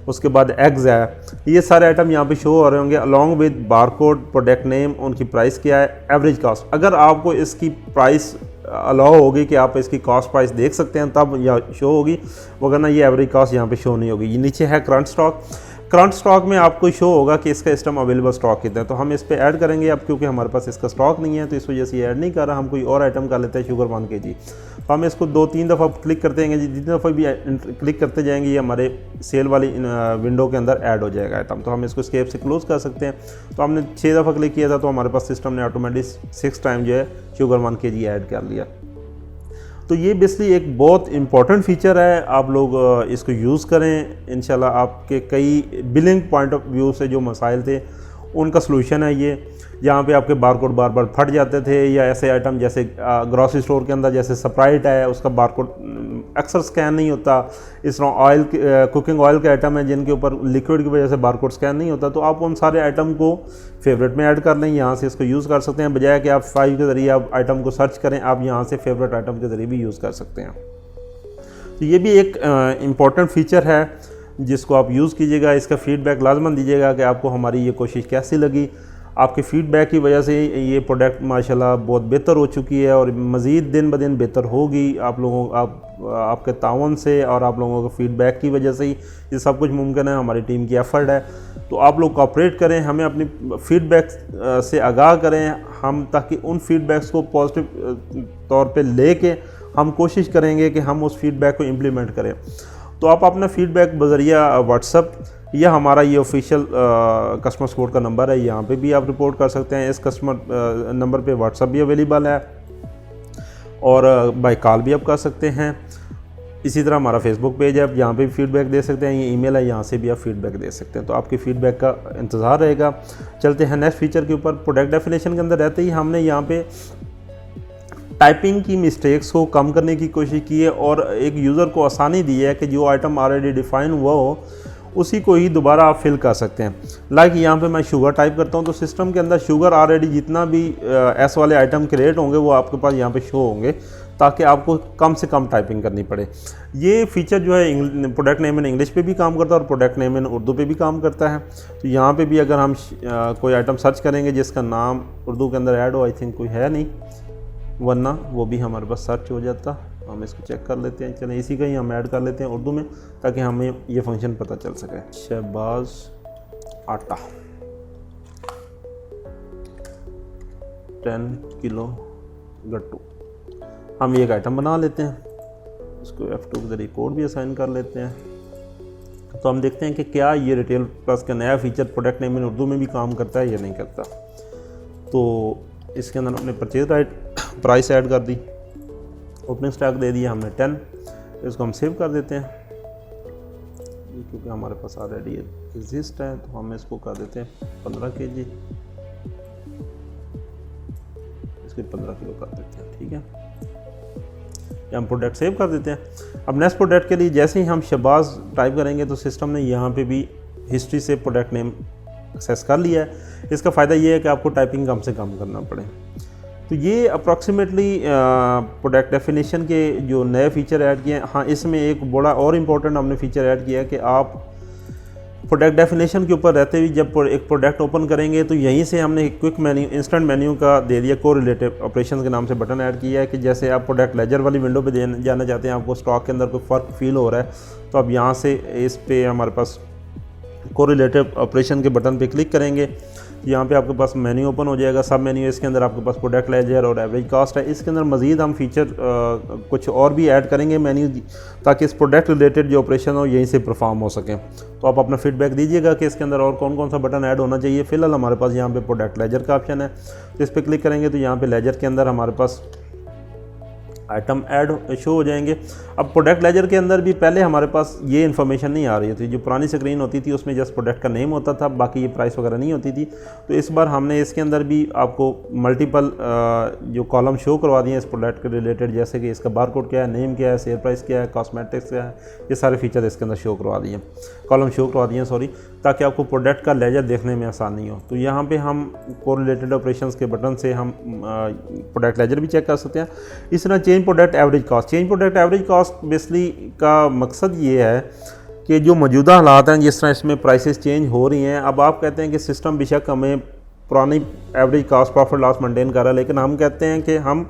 उसके बाद एग्स है, ये सारे आइटम यहाँ पे शो हो रहे होंगे along with barcode, product name, उनकी प्राइस क्या है, एवरेज कॉस्ट। अगर आपको इसकी प्राइस अलाउ होगी कि आप इसकी कॉस्ट प्राइस देख सकते हैं तब यह शो होगी, वरना ये एवरेज कॉस्ट यहाँ पे शो नहीं होगी। ये नीचे है करंट स्टॉक। करंट स्टॉक में आपको शो होगा कि इसका इस टाइम अवेलेबल स्टॉक कितना है, तो हम इस पर ऐड करेंगे। अब क्योंकि हमारे पास इसका स्टॉक नहीं है तो इस वजह से ये ऐड नहीं कर रहा, हम कोई और आइटम कर लेते हैं शुगर 1 kg। तो हम इसको 2-3 दफ़ा क्लिक करते हैं, जितनी दफ़ा भी क्लिक करते जाएंगे ये हमारे सेल वाली विंडो के अंदर ऐड हो जाएगा आइटम। तो हम इसको स्केप से क्लोज कर सकते हैं। तो हमने 6 दफ़ा क्लिक किया था तो हमारे पास सिस्टम ने ऑटोमेटिक 6 टाइम जो है शुगर 1 kg ऐड कर लिया। तो ये बेसिकली एक बहुत इंपॉर्टेंट फीचर है, आप लोग इसको यूज़ करें। इंशाल्लाह आपके कई बिलिंग पॉइंट ऑफ व्यू से जो मसाइल थे उनका सलूशन है ये, जहाँ पे आपके बारकोड बार बार फट जाते थे, या ऐसे आइटम जैसे ग्रॉसरी स्टोर के अंदर जैसे स्प्राइट है उसका बारकोड अक्सर स्कैन नहीं होता। इस तरह ऑयल कुकिंग ऑयल के आइटम है जिनके ऊपर लिक्विड की वजह से बारकोड स्कैन नहीं होता। तो आप उन सारे आइटम को फेवरेट में ऐड कर लें, यहाँ से इसको यूज़ कर सकते हैं। बजाय कि आप फाइल के ज़रिए आप आइटम को सर्च करें, आप यहाँ से फेवरेट आइटम के ज़रिए भी यूज़ कर सकते हैं। तो ये भी एक इम्पॉर्टेंट फीचर है जिसको आप यूज़ कीजिएगा। इसका फ़ीडबैक लाजमन दीजिएगा कि आपको हमारी ये कोशिश कैसी लगी। आपके फ़ीडबैक की वजह से ये प्रोडक्ट माशाल्लाह बहुत बेहतर हो चुकी है और मज़ीद दिन ब दिन बेहतर होगी। आप लोगों आपके ताउन से और आप लोगों के फ़ीडबैक की वजह से ही ये सब कुछ मुमकिन है, हमारी टीम की एफ़र्ट है। तो आप लोग कोऑपरेट करें, हमें अपनी फीडबैक से आगाह करें, हम ताकि उन फीडबैक्स को पॉजिटिव तौर पे लेके हम कोशिश करेंगे कि हम उस फीडबैक को इम्प्लीमेंट करें। तो आप अपना फीडबैक बज़रिया व्हाट्सअप या हमारा ये ऑफिशियल कस्टमर सपोर्ट का नंबर है, यहाँ पे भी आप रिपोर्ट कर सकते हैं। इस कस्टमर नंबर पे व्हाट्सअप भी अवेलेबल है और बाय कॉल भी आप कर सकते हैं। इसी तरह हमारा फेसबुक पेज है, आप यहाँ पे भी फीडबैक दे सकते हैं, ये ईमेल है, यहाँ से भी आप फीडबैक दे सकते हैं। तो आपके फीडबैक का इंतज़ार रहेगा। चलते हैं नेक्स्ट फीचर के ऊपर। प्रोडक्ट डेफिनेशन के अंदर रहते ही हमने यहाँ पे टाइपिंग की मिस्टेक्स को कम करने की कोशिश की है और एक यूज़र को आसानी दी है कि जो आइटम ऑलरेडी डिफ़ाइन हुआ हो उसी को ही दोबारा आप फिल कर सकते हैं। लाइक यहाँ पे मैं शुगर टाइप करता हूँ तो सिस्टम के अंदर शुगर ऑलरेडी जितना भी एस वाले आइटम क्रिएट होंगे वो आपके पास यहाँ पे शो होंगे, ताकि आपको कम से कम टाइपिंग करनी पड़े। ये फीचर जो है प्रोडक्ट नेम इन इंग्लिश पे भी काम करता है और प्रोडक्ट नेम इन उर्दू पे भी काम करता है। तो यहाँ पे भी अगर हम कोई आइटम सर्च करेंगे जिसका नाम उर्दू के अंदर ऐड हो, आई थिंक कोई है नहीं, वरना वो भी हमारे पास सर्च हो जाता। हम इसको चेक कर लेते हैं। चलें इसी का ही हम ऐड कर लेते हैं उर्दू में, ताकि हमें ये फंक्शन पता चल सके। शहबाज आटा 10 किलो गट्टू, हम ये एक आइटम बना लेते हैं। इसको F2 के जरिए कोड भी असाइन कर लेते हैं। तो हम देखते हैं कि क्या ये रिटेल प्लस का नया feature product name in Urdu में भी काम करता है या नहीं करता। तो इसके अंदर हमने परचेज प्राइस ऐड कर दी, ओपनिंग स्टॉक दे दिया हमने 10। इसको हम सेव कर देते हैं क्योंकि हमारे पास ऑलरेडी एग्जिस्ट है। तो हम इसको कर देते हैं 15 kg, इसके 15 किलो कर देते हैं। ठीक है, हम प्रोडक्ट सेव कर देते हैं। अब नेक्स्ट प्रोडक्ट के लिए जैसे ही हम शहबाज टाइप करेंगे तो सिस्टम ने यहाँ पे भी हिस्ट्री से प्रोडक्ट नेम एक्सेस कर लिया है। इसका फ़ायदा ये है कि आपको टाइपिंग कम से कम करना पड़े। तो ये अप्रॉक्सीमेटली प्रोडक्ट डेफिनेशन के जो नए फीचर ऐड किए हैं। हाँ, इसमें एक बड़ा और इम्पोर्टेंट हमने फीचर ऐड किया है कि आप प्रोडक्ट डेफिनेशन के ऊपर रहते हुए जब एक प्रोडक्ट ओपन करेंगे तो यहीं से हमने एक क्विक मेन्यू, इंस्टेंट मेन्यू का दे दिया, कोरिलेटिव ऑपरेशंस के नाम से बटन ऐड किया है कि जैसे आप प्रोडक्ट लेजर वाली विंडो पे जाना चाहते हैं, आपको स्टॉक के अंदर कोई फ़र्क फील हो रहा है, तो अब यहाँ से इस पे हमारे पास कोरिलेटिव ऑपरेशन के बटन पे क्लिक करेंगे। यहाँ पे आपके पास मेन्यू ओपन हो जाएगा, सब मेन्यू। इसके अंदर आपके पास प्रोडक्ट लेजर और एवरेज कास्ट है। इसके अंदर मज़ीद हम फीचर कुछ और भी ऐड करेंगे मेन्यू, ताकि इस प्रोडक्ट रिलेटेड जो ऑपरेशन हो यहीं से परफॉर्म हो सकें। तो आप अपना फीडबैक दीजिएगा कि इसके अंदर और कौन कौन सा बटन ऐड होना चाहिए। फिलहाल हमारे पास यहाँ पे प्रोडक्ट लेजर का ऑप्शन है, तो इस पर क्लिक करेंगे तो यहाँ पे लेजर के अंदर हमारे पास आइटम ऐड शो हो जाएंगे। अब प्रोडक्ट लेजर के अंदर भी पहले हमारे पास ये इन्फॉर्मेशन नहीं आ रही थी। जो पुरानी स्क्रीन होती थी उसमें जस्ट प्रोडक्ट का नेम होता था, बाकी ये प्राइस वगैरह नहीं होती थी। तो इस बार हमने इसके अंदर भी आपको मल्टीपल जो कॉलम शो करवा दिए इस प्रोडक्ट के रिलेटेड, जैसे कि इसका बारकोड क्या है, नेम क्या है, सेल प्राइस क्या है, कॉस्मेटिक्स क्या है, ये सारे फीचर इसके अंदर शो करवा दिए, कॉलम शो करवा दिए सॉरी, ताकि आपको प्रोडक्ट का लेजर देखने में आसानी हो। तो यहाँ पे हम कोरिलेटेड ऑपरेशंस के बटन से हम प्रोडक्ट लेजर भी चेक कर सकते हैं। इस तरह change product average cost, change product average cost basically का मकसद ये है कि जो मौजूदा हालात हैं, जिस तरह इसमें प्राइसेस चेंज हो रही हैं, अब आप कहते हैं कि सिस्टम बेशक हमें पुरानी average cost profit loss maintain कर रहा है, लेकिन हम कहते हैं कि हम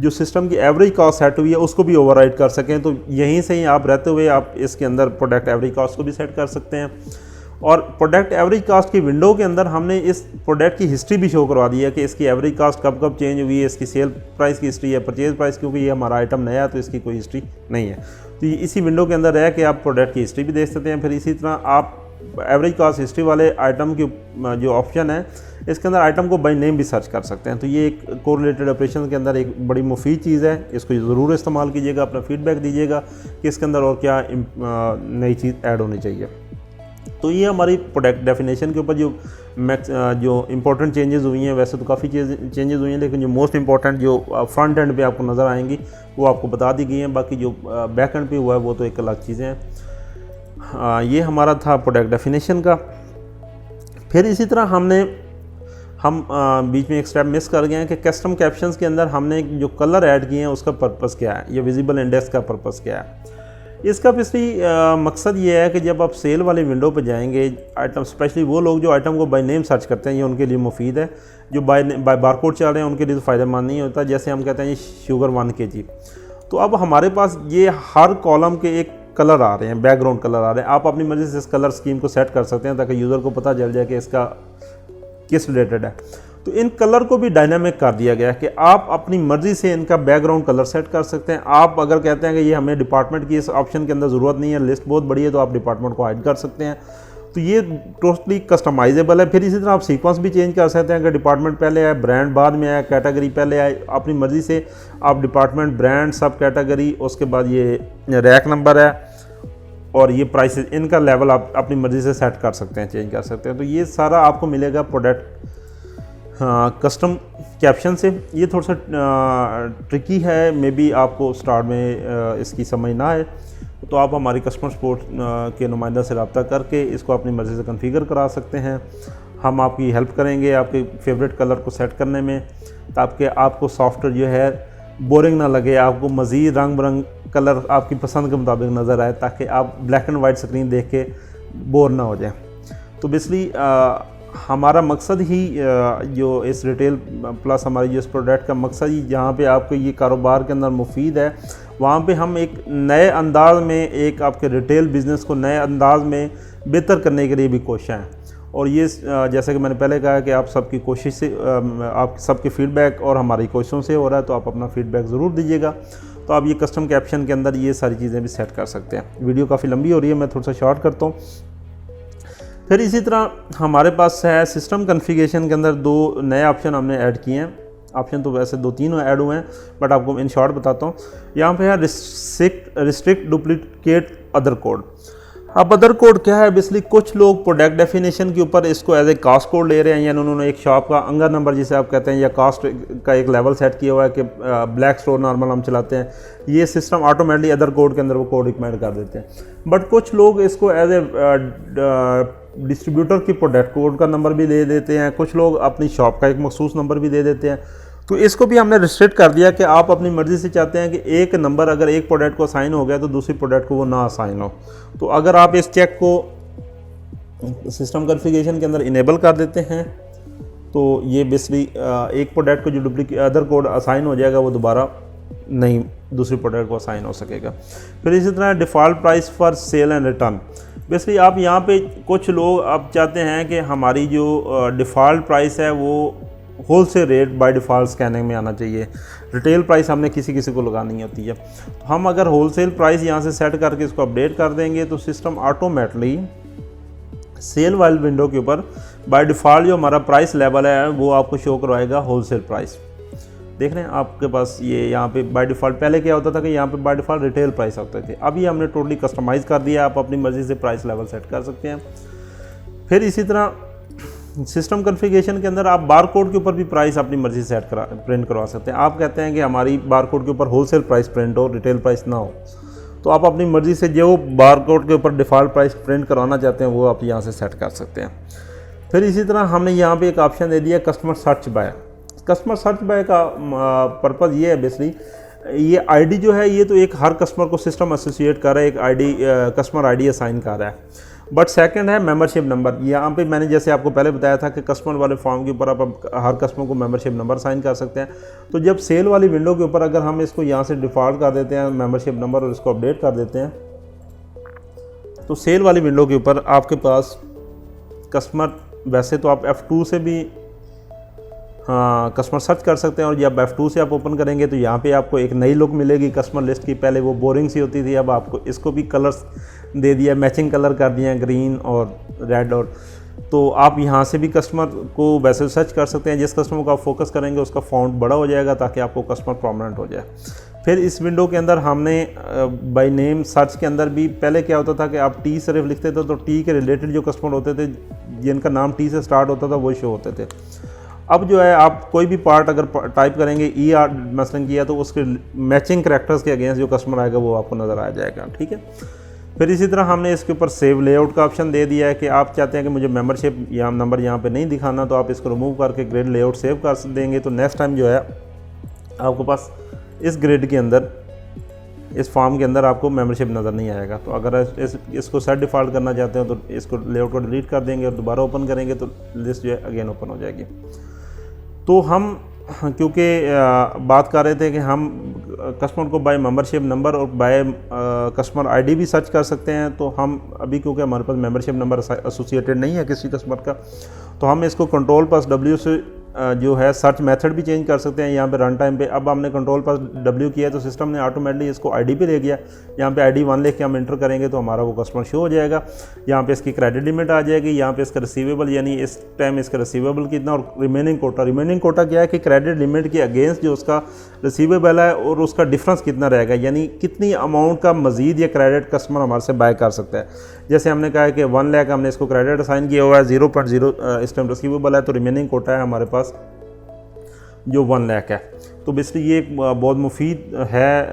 जो सिस्टम की एवरेज कास्ट सेट हुई है उसको भी ओवरराइड कर सकें। तो यहीं से ही आप रहते हुए आप इसके अंदर प्रोडक्ट एवरेज कास्ट को भी सेट कर सकते हैं। और प्रोडक्ट एवरेज कास्ट की विंडो के अंदर हमने इस प्रोडक्ट की हिस्ट्री भी शो करवा दी है कि इसकी एवरेज कास्ट कब कब चेंज हुई है, इसकी सेल प्राइस की हिस्ट्री है, परचेज प्राइस, क्योंकि ये हमारा आइटम नया है तो इसकी कोई हिस्ट्री नहीं है। तो इसी विंडो के अंदर रह के आप प्रोडक्ट की हिस्ट्री भी देख सकते हैं। फिर इसी तरह आप एवरेज कास्ट हिस्ट्री वाले आइटम की जो ऑप्शन है इसके अंदर आइटम को बाय नेम भी सर्च कर सकते हैं। तो ये एक कोरिलेटेड ऑपरेशन के अंदर एक बड़ी मुफीद चीज़ है, इसको ज़रूर इस्तेमाल कीजिएगा। अपना फीडबैक दीजिएगा कि इसके अंदर और क्या नई चीज़ ऐड होनी चाहिए। तो ये हमारी प्रोडक्ट डेफिनेशन के ऊपर जो इम्पोर्टेंट चेंजेस हुई हैं, वैसे तो काफ़ी चेंजेस हुई हैं, लेकिन जो मोस्ट इम्पॉर्टेंट जो फ्रंट एंड पे आपको नज़र आएंगी वो आपको बता दी गई हैं। बाकी जो बैक एंड पे हुआ है वो तो एक अलग चीज़ें हैं। ये हमारा था प्रोडक्ट डेफिनेशन का। फिर इसी तरह हम बीच में एक स्टेप मिस कर गए हैं कि कस्टम कैप्शंस के अंदर हमने जो कलर ऐड किए हैं उसका पर्पस क्या है, ये विजिबल इंडेक्स का पर्पस क्या है। इसका बेसिकली मकसद ये है कि जब आप सेल वाली विंडो पर जाएंगे, आइटम स्पेशली वो लोग जो आइटम को बाय नेम सर्च करते हैं, ये उनके लिए मुफीद है। जो बाय बारकोड चल रहे हैं उनके लिए तो फ़ायदेमंद नहीं होता। जैसे हम कहते हैं ये शुगर 1 kg, तो अब हमारे पास ये हर कॉलम के एक कलर आ रहे हैं, बैकग्राउंड कलर आ रहे हैं, आप अपनी मर्ज़ी से इस कलर स्कीम को सेट कर सकते हैं ताकि यूज़र को पता चल जाए कि इसका किस रिलेटेड है। तो इन कलर को भी डायनामिक कर दिया गया है कि आप अपनी मर्ज़ी से इनका बैकग्राउंड कलर सेट कर सकते हैं। आप अगर कहते हैं कि ये हमें डिपार्टमेंट की इस ऑप्शन के अंदर ज़रूरत नहीं है, लिस्ट बहुत बड़ी है, तो आप डिपार्टमेंट को हाइड कर सकते हैं। तो ये टोटली कस्टमाइजेबल है। फिर इसी तरह आप सीक्वेंस भी चेंज कर सकते हैं कि डिपार्टमेंट पहले आए, ब्रांड बाद में आया, कैटेगरी पहले आए, अपनी मर्ज़ी से आप डिपार्टमेंट, ब्रांड, सब कैटेगरी, उसके बाद ये रैक नंबर है और ये प्राइसेस, इनका लेवल आप अपनी मर्ज़ी से सेट कर सकते हैं, चेंज कर सकते हैं। तो ये सारा आपको मिलेगा प्रोडक्ट कस्टम कैप्शन से। ये थोड़ा सा ट्रिकी है, मे बी आपको स्टार्ट में इसकी समझ ना आए, तो आप हमारी कस्टमर सपोर्ट के नुमाइंदा से रब्ता करके इसको अपनी मर्ज़ी से कॉन्फ़िगर करा सकते हैं। हम आपकी हेल्प करेंगे आपके फेवरेट कलर को सेट करने में, ताकि आपको सॉफ्टवेयर जो है बोरिंग ना लगे, आपको मज़ीद रंग बिरंग कलर आपकी पसंद के मुताबिक नज़र आए, ताकि आप ब्लैक एंड वाइट स्क्रीन देख के बोर ना हो जाए। तो बेसिकली हमारा मकसद ही जो इस रिटेल प्लस हमारी जो इस प्रोडक्ट का मकसद ही जहाँ पे आपको ये कारोबार के अंदर मुफीद है, वहाँ पे हम एक नए अंदाज में एक आपके रिटेल बिज़नेस को नए अंदाज में बेहतर करने के लिए भी कोशिश हैं। और ये जैसे कि मैंने पहले कहा कि आप सबकी कोशिश से, आप सबके फीडबैक और हमारी कोशिशों से हो रहा है, तो आप अपना फीडबैक ज़रूर दीजिएगा। तो आप ये कस्टम कैप्शन के अंदर ये सारी चीज़ें भी सेट कर सकते हैं। वीडियो काफ़ी लंबी हो रही है, मैं थोड़ा सा शॉर्ट करता हूँ। फिर इसी तरह हमारे पास है सिस्टम कॉन्फ़िगरेशन के अंदर 2 नए ऑप्शन हमने ऐड किए हैं। ऑप्शन तो वैसे 2-3 ऐड हुए हैं, बट आपको इन शॉर्ट बताता हूँ। यहाँ पे है रिस्ट्रिक्ट डुप्लीकेट अदर कोड। अब अदर कोड क्या है? बेसिकली कुछ लोग प्रोडक्ट डेफिनेशन के ऊपर इसको एज ए कास्ट कोड ले रहे हैं, यानी उन्होंने एक शॉप का अंगर नंबर जिसे आप कहते हैं या कास्ट का एक लेवल सेट किया हुआ है कि ब्लैक स्टोर नॉर्मल हम चलाते हैं, ये सिस्टम ऑटोमेटिकली अदर कोड के अंदर वो कोड रिकमेंड कर देते हैं। बट कुछ लोग इसको एज ए डिस्ट्रीब्यूटर की प्रोडक्ट कोड का नंबर भी दे देते हैं, कुछ लोग अपनी शॉप का एक मखसूस नंबर भी दे देते हैं। तो इसको भी हमने रिस्ट्रिक्ट कर दिया कि आप अपनी मर्ज़ी से चाहते हैं कि एक नंबर अगर एक प्रोडक्ट को असाइन हो गया तो दूसरी प्रोडक्ट को वो ना असाइन हो। तो अगर आप इस चेक को सिस्टम कॉन्फ़िगरेशन के अंदर इनेबल कर देते हैं, तो ये बेसिकली एक प्रोडक्ट को जो डुप्लीकेट अदर कोड असाइन हो जाएगा वो दोबारा नहीं दूसरी प्रोडक्ट को असाइन हो सकेगा। फिर इसी तरह default price for sale and return. Basically आप यहाँ पे कुछ लोग आप चाहते हैं कि हमारी जो डिफ़ॉल्ट प्राइस है वो wholesale rate by default scanning में आना चाहिए, रिटेल प्राइस हमने किसी को लगानी होती है। तो हम अगर होल सेल प्राइस यहाँ से सेट करके इसको अपडेट कर देंगे तो सिस्टम ऑटोमेटिकली सेल वाली विंडो के ऊपर बाय डिफ़ॉल्ट जो हमारा प्राइस लेवल है वो आपको शो करवाएगा होल सेल प्राइस। देख रहे हैं आपके पास ये यहाँ पे बाय डिफ़ॉल्ट, पहले क्या होता था कि यहाँ पे बाय डिफ़ॉल्ट रिटेल प्राइस होते थे, अभी हमने टोटली कस्टमाइज़ कर दिया, आप अपनी मर्ज़ी से प्राइस लेवल सेट कर सकते हैं। फिर इसी तरह सिस्टम कॉन्फ़िगरेशन के अंदर आप बार कोड के ऊपर भी प्राइस अपनी मर्ज़ी से प्रिंट करवा सकते हैं। आप कहते हैं कि हमारी बार कोड के ऊपर होलसेल प्राइस प्रिंट हो, रिटेल प्राइस ना हो, तो आप अपनी मर्ज़ी से जो बार कोड के ऊपर डिफ़ॉल्ट प्राइस प्रिंट करवाना चाहते हैं वो आप यहाँ से सेट कर सकते हैं। फिर इसी तरह हमने यहाँ पे एक ऑप्शन दे दिया customer search by. Customer search by का पर्पज़ ये है बेसिकली ये आईडी जो है ये तो एक हर कस्टमर को सिस्टम एसोसिएट कर रहा है, एक आईडी कस्टमर आईडी असाइन कर रहा है। बट सेकंड है मेंबरशिप नंबर। यहाँ पे मैंने जैसे आपको पहले बताया था कि कस्टमर वाले फॉर्म के ऊपर आप हर कस्टमर को मेंबरशिप नंबर साइन कर सकते हैं। तो जब सेल वाली विंडो के ऊपर अगर हम इसको यहाँ से डिफ़ॉल्ट कर देते हैं मेंबरशिप नंबर और इसको अपडेट कर देते हैं, तो सेल वाली विंडो के ऊपर आपके पास कस्टमर, वैसे तो आप F2 से भी कस्टमर सर्च कर सकते हैं, और जब F2 से आप ओपन करेंगे तो यहाँ पे आपको एक नई लुक मिलेगी कस्टमर लिस्ट की। पहले वो बोरिंग सी होती थी, अब आपको इसको भी कलर्स दे दिया, मैचिंग कलर कर दिए हैं, ग्रीन और रेड। और तो आप यहाँ से भी कस्टमर को वैसे सर्च कर सकते हैं, जिस कस्टमर को आप फोकस करेंगे उसका फ़ॉन्ट बड़ा हो जाएगा ताकि आपको कस्टमर प्रोमिनेंट हो जाए। फिर इस विंडो के अंदर हमने बाय नेम सर्च के अंदर भी पहले क्या होता था कि आप टी सिर्फ लिखते थे तो टी के रिलेटेड जो कस्टमर होते थे जिनका नाम टी से स्टार्ट होता था वो शो होते थे। अब जो है आप कोई भी पार्ट अगर टाइप करेंगे ER मसलन किया तो उसके मैचिंग करैक्टर्स के अगेंस्ट जो कस्टमर आएगा वो आपको नज़र आ जाएगा, ठीक है। फिर इसी तरह हमने इसके ऊपर सेव लेआउट का ऑप्शन दे दिया है कि आप चाहते हैं कि मुझे मेंबरशिप या नंबर यहाँ पे नहीं दिखाना, तो आप इसको रिमूव करके ग्रेड लेआउट सेव कर देंगे, तो नेक्स्ट टाइम जो है आपके पास इस ग्रेड के अंदर, इस फॉर्म के अंदर आपको मेंबरशिप नज़र नहीं आएगा। तो अगर इसको सेट डिफ़ॉल्ट करना चाहते हो तो इसको लेआउट को डिलीट कर देंगे और दोबारा ओपन करेंगे तो लिस्ट जो है अगेन ओपन हो जाएगी। तो हम क्योंकि बात कर रहे थे कि हम कस्टमर को बाय मेंबरशिप नंबर और बाय कस्टमर आईडी भी सर्च कर सकते हैं, तो हम अभी क्योंकि हमारे पास मेंबरशिप नंबर एसोसिएटेड नहीं है किसी कस्टमर का, तो हम इसको कंट्रोल प्लस W से जो है सर्च मेथड भी चेंज कर सकते हैं। यहाँ पे रन टाइम पे अब हमने कंट्रोल प्लस W किया है तो सिस्टम ने ऑटोमेटिकली इसको आईडी पे ले गया। यहाँ पे ID 1 लिख के हम एंटर करेंगे तो हमारा वो कस्टमर शो हो जाएगा। यहाँ पे इसकी क्रेडिट लिमिट आ जाएगी, यहाँ पे इसका रिसीवेबल यानी इस टाइम इसका रिसीवेबल कितना, और रिमेनिंग कोटा क्या है कि क्रेडिट लिमिट के अगेंस्ट जो उसका रिसीवेबल है और उसका डिफरेंस कितना रहेगा, यानी कितनी अमाउंट का मजीद या क्रेडिट कस्टमर हमारे से बाय कर सकता है। जैसे हमने कहा है कि 1 लाख हमने इसको क्रेडिट असाइन किया हुआ है, 0.0 इस टाइम रिसीवेबल है, तो रिमेनिंग कोटा है हमारे पास जो 1 लाख है। तो बेसिकली ये बहुत मुफीद है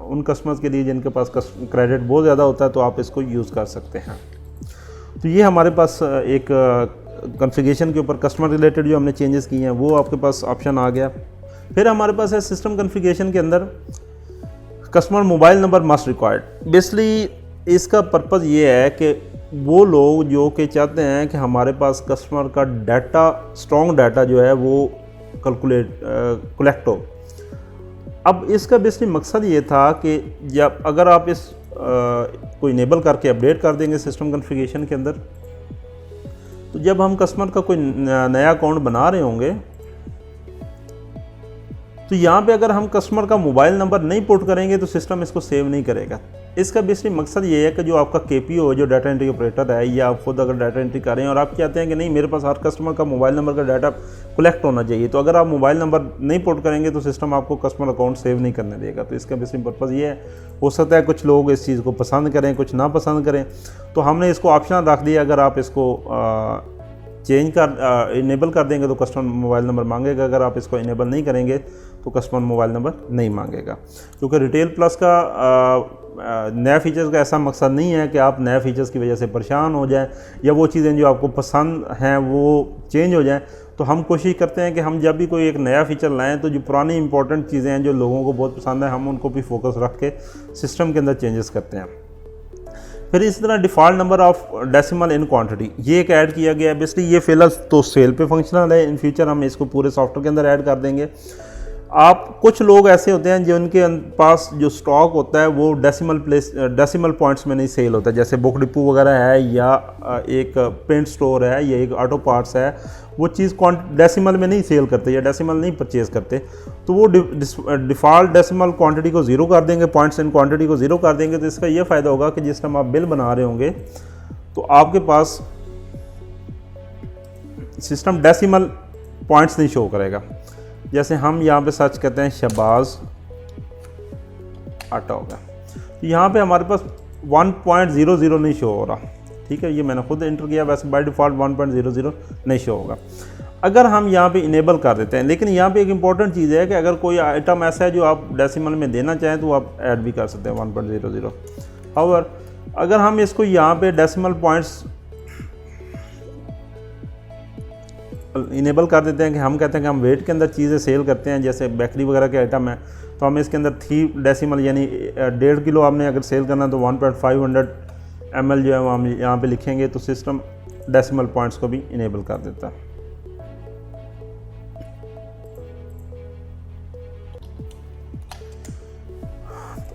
उन कस्टमर्स के लिए जिनके पास क्रेडिट बहुत ज़्यादा होता है, तो आप इसको यूज़ कर सकते हैं। तो ये हमारे पास एक कॉन्फ़िगरेशन के ऊपर कस्टमर रिलेटेड जो हमने चेंजेस किए हैं वो आपके पास ऑप्शन आ गया। फिर हमारे पास है सिस्टम कॉन्फ़िगरेशन के अंदर customer mobile number must required. Basically इसका पर्पज़ ये है कि वो लोग जो कि चाहते हैं कि हमारे पास कस्टमर का डाटा, स्ट्रॉन्ग डाटा जो है वो कलेक्ट हो। अब इसका बेसिकली मकसद ये था कि जब अगर आप इस को इनेबल करके अपडेट कर देंगे सिस्टम कॉन्फ़िगरेशन के अंदर, तो जब हम कस्टमर का कोई नया अकाउंट बना रहे होंगे तो यहाँ पे अगर हम कस्टमर का मोबाइल नंबर नहीं पुट करेंगे तो सिस्टम इसको सेव नहीं करेगा। इसका बेसिकली मकसद ये है कि जो आपका KPO जो डाटा एंट्री ऑपरेटर है, या आप खुद अगर डाटा एंट्री कर रहे हैं और आप चाहते हैं कि नहीं मेरे पास हर कस्टमर का मोबाइल नंबर का डाटा कलेक्ट होना चाहिए, तो अगर आप मोबाइल नंबर नहीं पुट करेंगे तो सिस्टम आपको कस्टमर अकाउंट सेव नहीं करने देगा। तो इसका बेसिकल पर्पज़ ये है। हो सकता है कुछ लोग इस चीज़ को पसंद करें, कुछ ना पसंद करें, तो हमने इसको ऑप्शन रख दिया अगर आप इसको चेंज कर इनेबल कर देंगे तो कस्टमर मोबाइल नंबर मांगेगा, अगर आप इसको इनेबल नहीं करेंगे तो कस्टमर मोबाइल नंबर नहीं मांगेगा। क्योंकि रिटेल प्लस का नया फीचर्स का ऐसा मकसद नहीं है कि आप नए फीचर्स की वजह से परेशान हो जाएं या वो चीज़ें जो आपको पसंद हैं वो चेंज हो जाएं। तो हम कोशिश करते हैं कि हम जब भी कोई एक नया फीचर लाएं तो जो पुरानी इंपॉर्टेंट चीज़ें हैं जो लोगों को बहुत पसंद है, हम उनको भी फोकस रख के सिस्टम के अंदर चेंजेस करते हैं। फिर इसी तरह default number of decimal in quantity ये एक ऐड किया गया है। बेसिकली ये फ़िलहाल तो सेल पे फंक्शनल है, इन फ्यूचर हम इसको पूरे सॉफ्टवेयर के अंदर ऐड कर देंगे। आप कुछ लोग ऐसे होते हैं जिनके पास जो स्टॉक होता है वो डेसिमल पॉइंट्स में नहीं सेल होता, जैसे बुक डिपो वगैरह है या एक पेंट स्टोर है या एक ऑटो पार्ट्स है, वो चीज़ डेसिमल में नहीं सेल करते या डेसिमल नहीं परचेज़ करते, तो वो डिफ़ॉल्ट डेसिमल क्वांटिटी को 0 कर देंगे, पॉइंट्स इन क्वांटिटी को 0 कर देंगे। तो इसका ये फ़ायदा होगा कि जिस टाइम आप बिल बना रहे होंगे तो आपके पास सिस्टम डेसिमल पॉइंट्स नहीं शो करेगा। जैसे हम यहाँ पे सर्च करते हैं शहबाज आटा होगा, तो यहाँ पे हमारे पास 1.00 नहीं शो हो रहा, ठीक है, ये मैंने खुद एंटर किया, वैसे बाय डिफ़ॉल्ट 1.00 नहीं शो होगा। अगर हम यहाँ पे इनेबल कर देते हैं, लेकिन यहाँ पे एक इंपॉर्टेंट चीज़ है कि अगर कोई आइटम ऐसा है जो आप डेसिमल में देना चाहें तो आप ऐड भी कर सकते हैं 1.00। हाउएवर अगर हम इसको यहाँ पे डेसिमल पॉइंट्स इनेबल कर देते हैं कि हम कहते हैं कि हम वेट के अंदर चीज़ें सेल करते हैं, जैसे बेकरी वगैरह के आइटम है, तो हम इसके अंदर 3 डेसिमल यानी 1.5 किलो आपने अगर सेल करना है तो 1.500 ml जो है वो हम यहाँ पे लिखेंगे, तो सिस्टम डेसिमल पॉइंट्स को भी इनेबल कर देता है।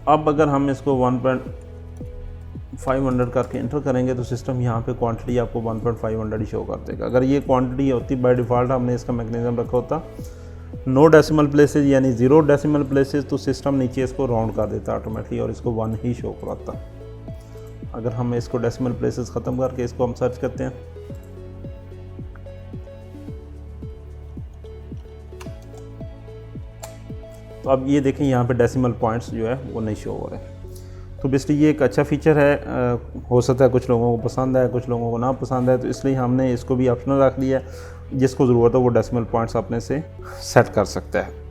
अब अगर हम इसको 1.500 करके इंटर करेंगे तो सिस्टम यहाँ पे क्वांटिटी आपको 1.500 ही शो कर देगा। अगर ये क्वांटिटी होती बाय डिफ़ॉल्ट हमने इसका मैकेनिज्म रखा होता नो डेसिमल प्लेसेस यानी 0 डेसिमल प्लेसेस, तो सिस्टम नीचे इसको राउंड कर देता ऑटोमेटिकली और इसको 1 ही शो कराता। अगर हम इसको डेसिमल प्लेसेस ख़त्म करके इसको हम सर्च करते हैं तो अब ये देखें यहाँ पे डेसिमल पॉइंट्स जो है वो नहीं शो हो रहे। तो बेसिकली ये एक अच्छा फ़ीचर है, हो सकता है कुछ लोगों को पसंद है, कुछ लोगों को ना पसंद है, तो इसलिए हमने इसको भी ऑप्शनल रख दिया है। जिसको ज़रूरत है वो डेसिमल पॉइंट्स अपने से सेट कर सकता है।